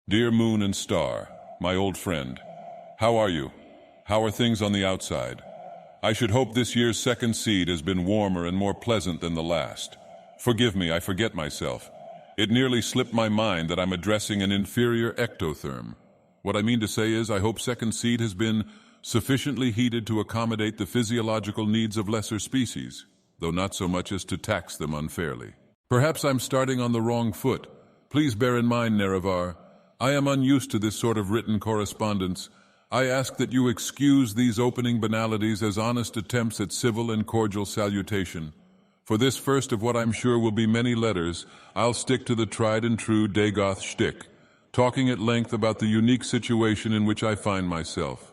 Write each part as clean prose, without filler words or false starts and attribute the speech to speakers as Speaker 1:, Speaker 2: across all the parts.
Speaker 1: Dear Moon and Star, my old friend, how are you? How are things on the outside? I should hope this year's second seed has been warmer and more pleasant than the last. Forgive me, I forget myself. It nearly slipped my mind that I'm addressing an inferior ectotherm. What I mean to say is I hope second seed has been sufficiently heated to accommodate the physiological needs of lesser species, though not so much as to tax them unfairly. Perhaps I'm starting on the wrong foot. Please bear in mind, Nerevar, I am unused to this sort of written correspondence. I ask that you excuse these opening banalities as honest attempts at civil and cordial salutation. For this first of what I'm sure will be many letters, I'll stick to the tried and true Dagoth shtick, talking at length about the unique situation in which I find myself.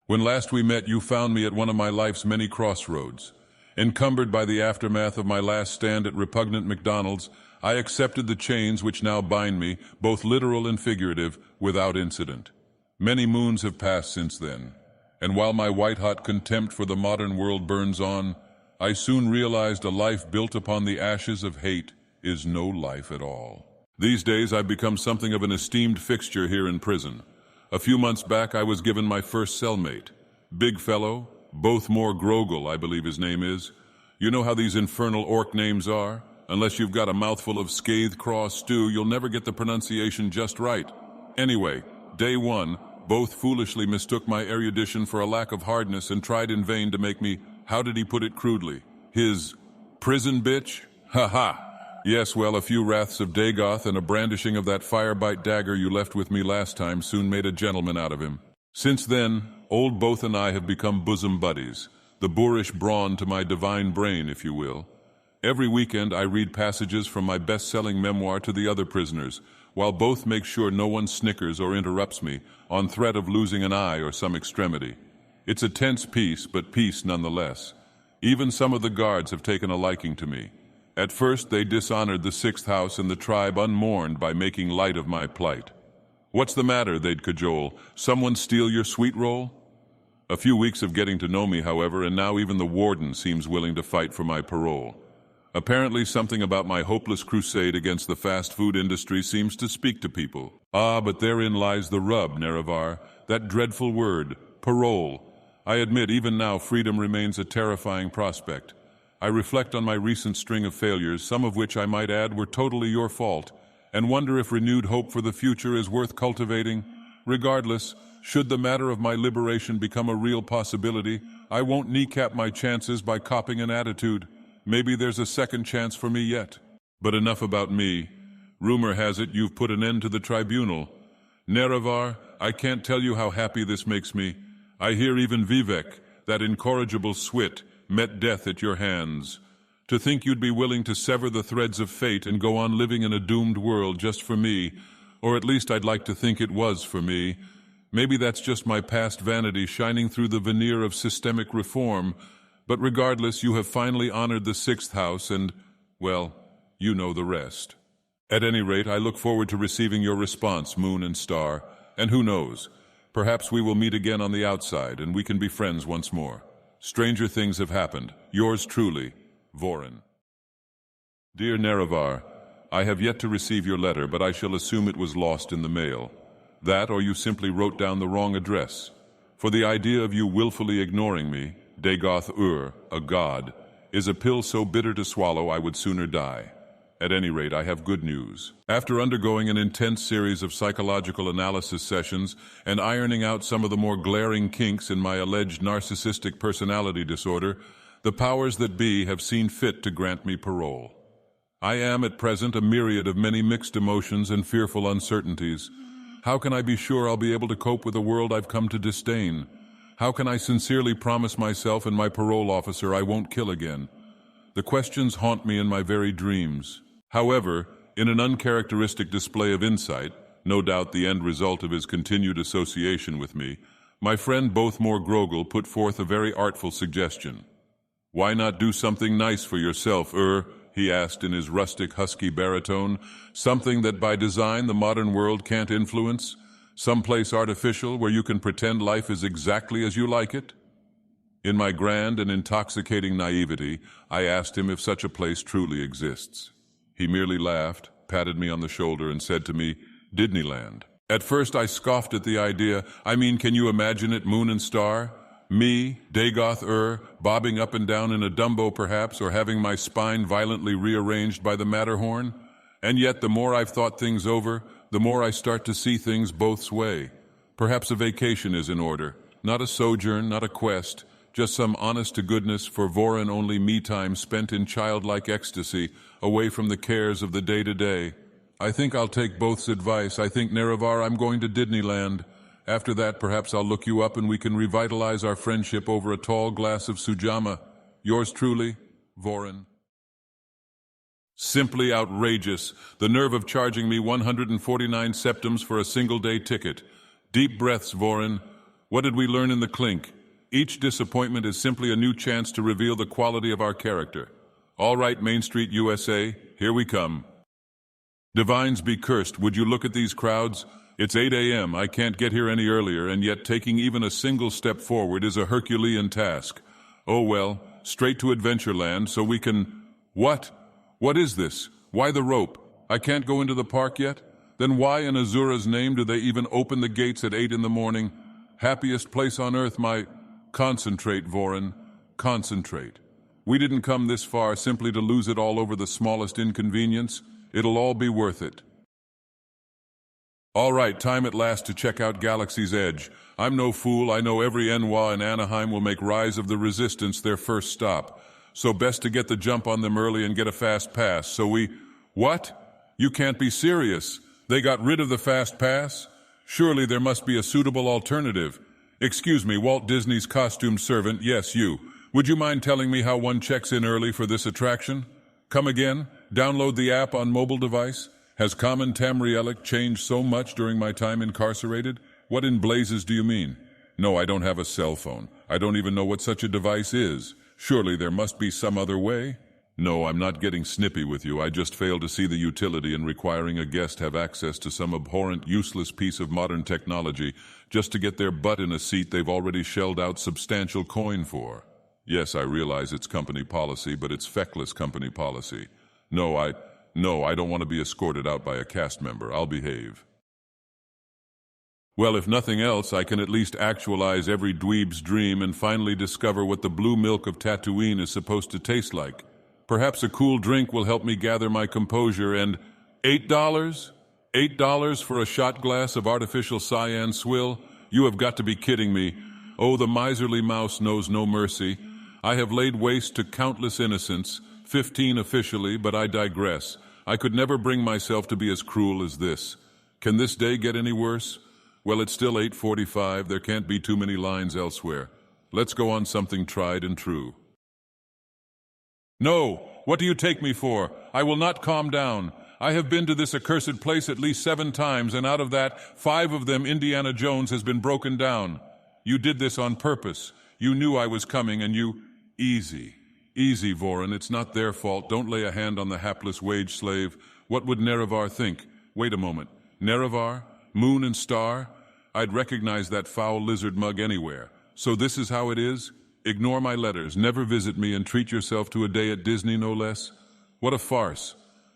Speaker 1: When last we met, you found me at one of my life's many crossroads. Encumbered by the aftermath of my last stand at repugnant McDonald's, I accepted the chains which now bind me, both literal and figurative, without incident. Many moons have passed since then, and while my white-hot contempt for the modern world burns on, I soon realized a life built upon the ashes of hate is no life at all. These days I've become something of an esteemed fixture here in prison. A few months back I was given my first cellmate. Big fellow, Bothmore Grogel, I believe his name is. You know how these infernal orc names are? Unless you've got a mouthful of scathed craw stew, you'll never get the pronunciation just right. Anyway, day one, both foolishly mistook my erudition for a lack of hardness and tried in vain to make me, how did he put it crudely, his prison bitch? Ha ha! Yes, well, a few wraths of Dagoth and a brandishing of that firebite dagger you left with me last time soon made a gentleman out of him. Since then, old Both and I have become bosom buddies, the boorish brawn to my divine brain, if you will. Every weekend I read passages from my best-selling memoir to the other prisoners, while Both make sure no one snickers or interrupts me, on threat of losing an eye or some extremity. It's a tense piece, but peace nonetheless. Even some of the guards have taken a liking to me. At first they dishonored the sixth house and the tribe unmourned by making light of my plight. What's the matter, they'd cajole, someone steal your sweet roll? A few weeks of getting to know me, however, and now even the warden seems willing to fight for my parole. Apparently something about my hopeless crusade against the fast food industry seems to speak to people. Ah, but therein lies the rub, Nerevar, that dreadful word, parole. I admit even now freedom remains a terrifying prospect. I reflect on my recent string of failures, some of which I might add were totally your fault, and wonder if renewed hope for the future is worth cultivating. Regardless, should the matter of my liberation become a real possibility, I won't kneecap my chances by copying an attitude. Maybe there's a second chance for me yet. But enough about me. Rumor has it you've put an end to the tribunal. Nerevar, I can't tell you how happy this makes me. I hear even Vivek, that incorrigible swit, met death at your hands. To think you'd be willing to sever the threads of fate and go on living in a doomed world just for me, or at least I'd like to think it was for me. Maybe that's just my past vanity shining through the veneer of systemic reform. But regardless, you have finally honored the sixth house and, well, you know the rest. At any rate, I look forward to receiving your response, Moon and Star, and who knows, perhaps we will meet again on the outside and we can be friends once more. Stranger things have happened. Yours truly, Vorin. Dear Nerevar, I have yet to receive your letter, but I shall assume it was lost in the mail. That or you simply wrote down the wrong address. For the idea of you willfully ignoring me, Dagoth a god, is a pill so bitter to swallow I would sooner die. At any rate, I have good news. After undergoing an intense series of psychological analysis sessions and ironing out some of the more glaring kinks in my alleged narcissistic personality disorder, the powers that be have seen fit to grant me parole. I am at present a myriad of many mixed emotions and fearful uncertainties. How can I be sure I'll be able to cope with a world I've come to disdain? How can I sincerely promise myself and my parole officer I won't kill again? The questions haunt me in my very dreams. However, in an uncharacteristic display of insight, no doubt the end result of his continued association with me, my friend Bothmore Grogel put forth a very artful suggestion. Why not do something nice for yourself, he asked in his rustic husky baritone, something that by design the modern world can't influence? Someplace artificial where you can pretend life is exactly as you like it? In my grand and intoxicating naivety, I asked him if such a place truly exists. He merely laughed, patted me on the shoulder, and said to me, Disneyland. At first I scoffed at the idea. I mean, can you imagine it, moon and star? Me, Dagoth, bobbing up and down in a Dumbo perhaps, or having my spine violently rearranged by the Matterhorn? And yet, the more I've thought things over, the more I start to see things both's way. Perhaps a vacation is in order. Not a sojourn, not a quest, just some honest-to-goodness, for Voron only me-time spent in childlike ecstasy, away from the cares of the day-to-day. I think I'll take both's advice. I think, Nerevar, I'm going to Disneyland. After that, perhaps I'll look you up and we can revitalize our friendship over a tall glass of Sujama. Yours truly, Voron. Simply outrageous. The nerve of charging me 149 septims for a single-day ticket. Deep breaths, Voron. What did we learn in the clink? Each disappointment is simply a new chance to reveal the quality of our character. All right, Main Street, USA, here we come. Divines be cursed, would you look at these crowds? It's 8 a.m., I can't get here any earlier, and yet taking even a single step forward is a Herculean task. Oh well, straight to Adventureland so we can... What? What is this? Why the rope? I can't go into the park yet? Then why in Azura's name do they even open the gates at 8 in the morning? Happiest place on earth, my... Concentrate, Voron. Concentrate. We didn't come this far simply to lose it all over the smallest inconvenience. It'll all be worth it. All right, time at last to check out Galaxy's Edge. I'm no fool. I know every Enwa in Anaheim will make Rise of the Resistance their first stop. So best to get the jump on them early and get a fast pass. So we... What? You can't be serious. They got rid of the fast pass? Surely there must be a suitable alternative. Excuse me, Walt Disney's costume servant, yes, you. Would you mind telling me how one checks in early for this attraction? Come again? Download the app on mobile device? Has common Tamrielic changed so much during my time incarcerated? What in blazes do you mean? No, I don't have a cell phone. I don't even know what such a device is. Surely there must be some other way? No, I'm not getting snippy with you. I just fail to see the utility in requiring a guest have access to some abhorrent, useless piece of modern technology just to get their butt in a seat they've already shelled out substantial coin for. Yes, I realize it's company policy, but it's feckless company policy. No, I don't want to be escorted out by a cast member. I'll behave. Well, if nothing else, I can at least actualize every dweeb's dream and finally discover what the blue milk of Tatooine is supposed to taste like. Perhaps a cool drink will help me gather my composure and... $8? $8 for a shot glass of artificial cyan swill? You have got to be kidding me. Oh, the miserly mouse knows no mercy. I have laid waste to countless innocents, 15 officially, but I digress. I could never bring myself to be as cruel as this. Can this day get any worse? Well, it's still 8:45. There can't be too many lines elsewhere. Let's go on something tried and true. No! What do you take me for? I will not calm down. I have been to this accursed place at least 7 times, and out of that, 5 of them Indiana Jones has been broken down. You did this on purpose. You knew I was coming, and you... Easy. Easy, Voron. It's not their fault. Don't lay a hand on the hapless wage slave. What would Nerevar think? Wait a moment. Nerevar? Moon and star? I'd recognize that foul lizard mug anywhere. So this is how it is? Ignore my letters, never visit me, and treat yourself to a day at Disney, no less? What a farce.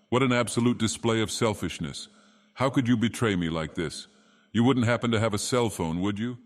Speaker 1: What an absolute display of selfishness. How could you betray me like this? You wouldn't happen to have a cell phone, would you?